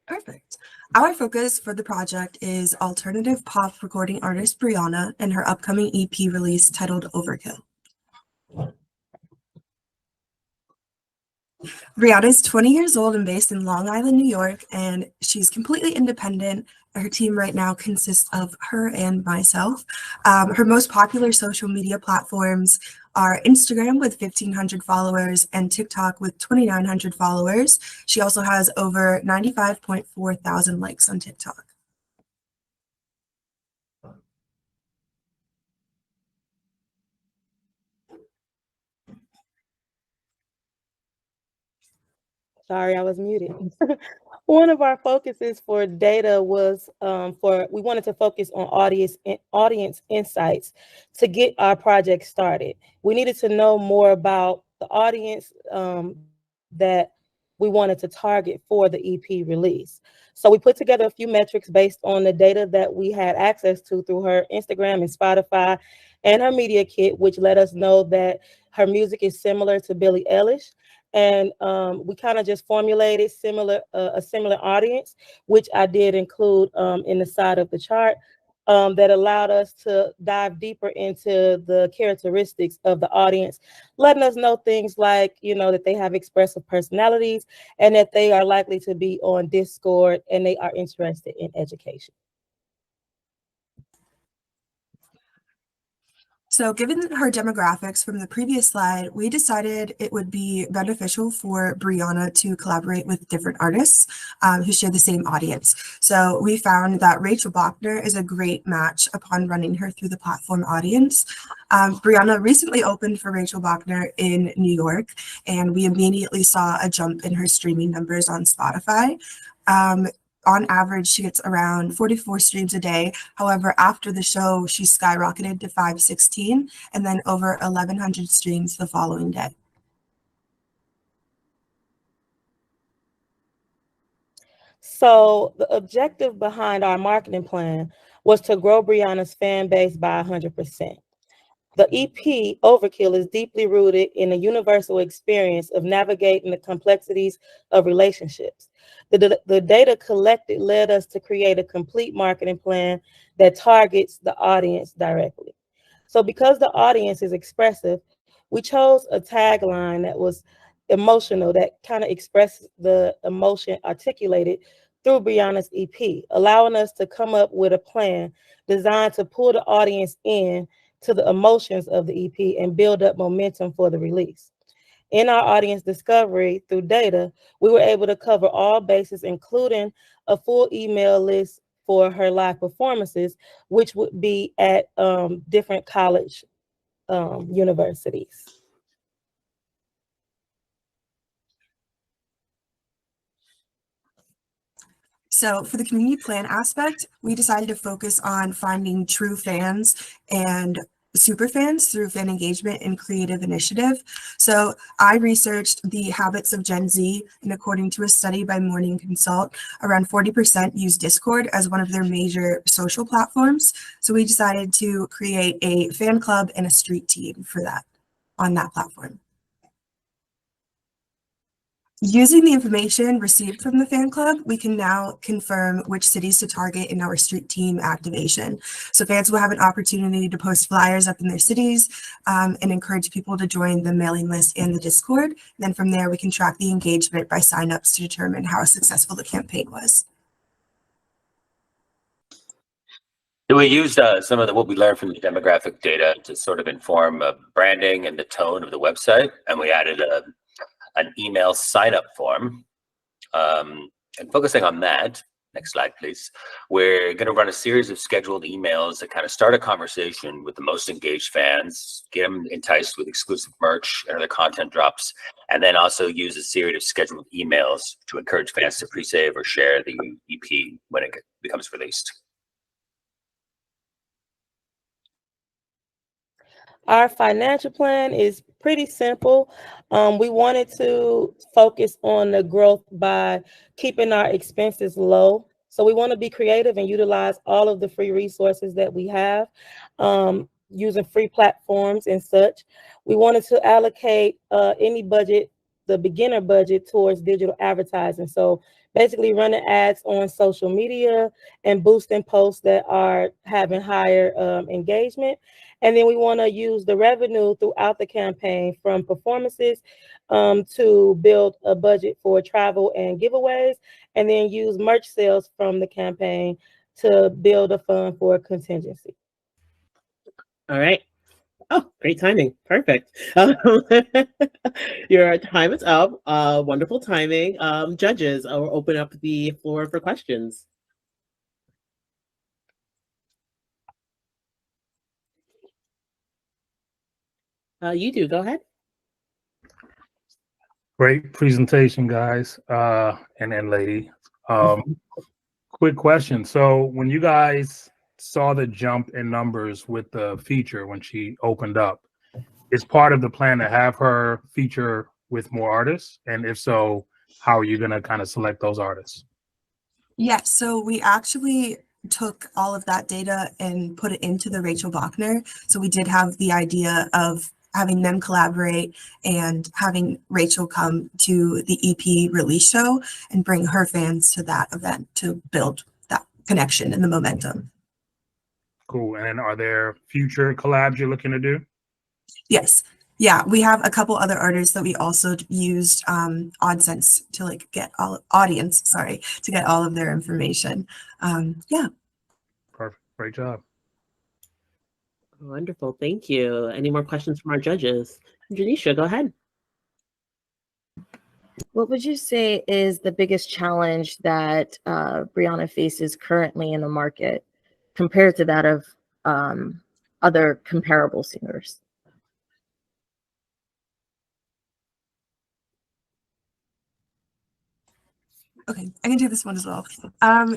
Perfect. Our focus for the project is alternative pop recording artist Brianna and her upcoming EP release titled OverKill. Brianna is 20 years old and based in Long Island, New York, and she's completely independent. Her team right now consists of her and myself. Her most popular social media platforms are Instagram with 1,500 followers and TikTok with 2,900 followers. She also has over 95.4 thousand likes on TikTok. Sorry, I was muted. One of our focuses for data was we wanted to focus on audience insights to get our project started. We needed to know more about the audience that we wanted to target for the EP release. So we put together a few metrics based on the data that we had access to through her Instagram and Spotify and her media kit, which let us know that her music is similar to Billie Eilish. And we kind of just formulated a similar audience, which I did include in the side of the chart, that allowed us to dive deeper into the characteristics of the audience, letting us know things like, that they have expressive personalities and that they are likely to be on Discord and they are interested in education. So given her demographics from the previous slide, we decided it would be beneficial for Brianna to collaborate with different artists who share the same audience. So we found that Rachel Bachner is a great match upon running her through the platform audience. Brianna recently opened for Rachel Bachner in New York, and we immediately saw a jump in her streaming numbers on Spotify. On average, she gets around 44 streams a day. However, after the show, she skyrocketed to 516 and then over 1,100 streams the following day. So the objective behind our marketing plan was to grow Brianna's fan base by 100%. The EP, OverKill, is deeply rooted in a universal experience of navigating the complexities of relationships. The data collected led us to create a complete marketing plan that targets the audience directly. So because the audience is expressive, we chose a tagline that was emotional, that kind of expressed the emotion articulated through Brianna's EP, allowing us to come up with a plan designed to pull the audience in to the emotions of the EP and build up momentum for the release. In our audience discovery through data, we were able to cover all bases, including a full email list for her live performances, which would be at different college universities. So for the community plan aspect, we decided to focus on finding true fans and super fans through fan engagement and creative initiative. So I researched the habits of Gen Z, and according to a study by Morning Consult, around 40% use Discord as one of their major social platforms. So we decided to create a fan club and a street team for that on that platform. Using the information received from the fan club, we can now confirm which cities to target in our street team activation. So fans will have an opportunity to post flyers up in their cities and encourage people to join the mailing list and the Discord. Then from there, we can track the engagement by signups to determine how successful the campaign was. We used some of what we learned from the demographic data to sort of inform branding and the tone of the website, and we added an email sign-up form. And focusing on that, next slide, please. We're going to run a series of scheduled emails that kind of start a conversation with the most engaged fans, get them enticed with exclusive merch and other content drops, and then also use a series of scheduled emails to encourage fans to pre-save or share the EP when it becomes released. Our financial plan is pretty simple. We wanted to focus on the growth by keeping our expenses low. So we want to be creative and utilize all of the free resources that we have, using free platforms and such. We wanted to allocate any budget the beginner budget towards digital advertising. So basically running ads on social media and boosting posts that are having higher engagement. And then we want to use the revenue throughout the campaign from performances to build a budget for travel and giveaways, and then use merch sales from the campaign to build a fund for contingency. All right. Oh, great timing. Perfect. Your time is up. Wonderful timing. Judges, I'll open up the floor for questions. You do. Go ahead. Great presentation, guys, and then lady. Quick question. So when you guys saw the jump in numbers with the feature when she opened up, is part of the plan to have her feature with more artists? And if so, how are you going to kind of select those artists? Yes, so we actually took all of that data and put it into the Rachel Bachner. So we did have the idea of having them collaborate and having Rachel come to the EP release show and bring her fans to that event to build that connection and the momentum. Cool. And then are there future collabs you're looking to do? Yes. Yeah, we have a couple other artists that we also used AudSense to like get to get all of their information. Yeah. Perfect. Great job. Wonderful. Thank you. Any more questions from our judges? Janisha, go ahead. What would you say is the biggest challenge that Brianna faces currently in the market compared to that of other comparable singers? Okay, I can do this one as well.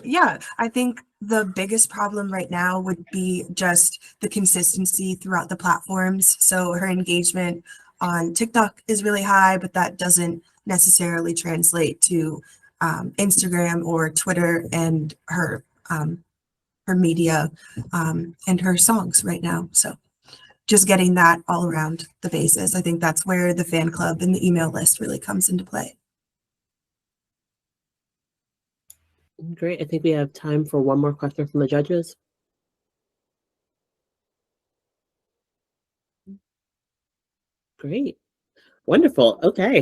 Yeah, I think the biggest problem right now would be just the consistency throughout the platforms. So her engagement on TikTok is really high, but that doesn't necessarily translate to Instagram or Twitter and her media and her songs right now. So just getting that all around the bases. I think that's where the fan club and the email list really comes into play. Great. I think we have time for one more question from the judges. Great. Wonderful. Okay.